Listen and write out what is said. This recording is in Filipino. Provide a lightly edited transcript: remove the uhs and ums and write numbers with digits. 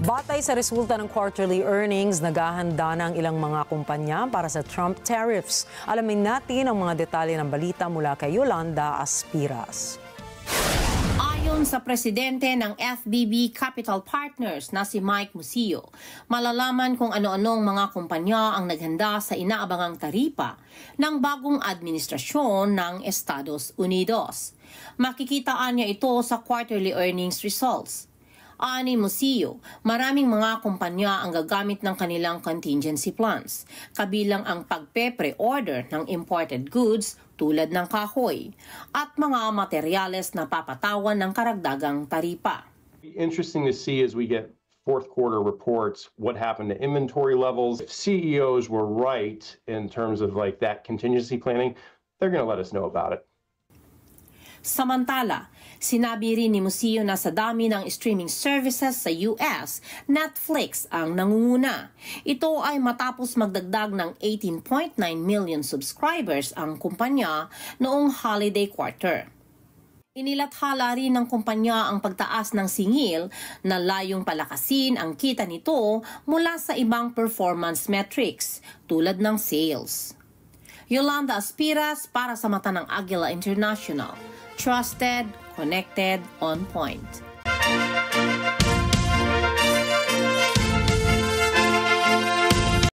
Batay sa resulta ng quarterly earnings, naghahanda na ang ilang mga kumpanya para sa Trump tariffs. Alamin natin ang mga detalye ng balita mula kay Yolanda Aspiras. Ayon sa presidente ng FBB Capital Partners na si Mike Musillo, malalaman kung ano-anong mga kumpanya ang naghanda sa inaabangang taripa ng bagong administrasyon ng Estados Unidos. Makikitaan niya ito sa quarterly earnings results. Ani Musillo, maraming mga kumpanya ang gagamit ng kanilang contingency plans, kabilang ang pagpe-pre-order ng imported goods tulad ng kahoy at mga materyales na papatawan ng karagdagang taripa. Interesting to see as we get fourth quarter reports what happened to inventory levels. If CEOs were right in terms of like that contingency planning, they're going to let us know about it. Samantala, sinabi rin ni Musillo na sa dami ng streaming services sa US, Netflix ang nangunguna. Ito ay matapos magdagdag ng 18.9 million subscribers ang kumpanya noong holiday quarter. Inilathala rin ng kumpanya ang pagtaas ng singil na layong palakasin ang kita nito mula sa ibang performance metrics tulad ng sales. Yolanda Aspiras para sa Mata ng Agila International. Trusted, connected, on point.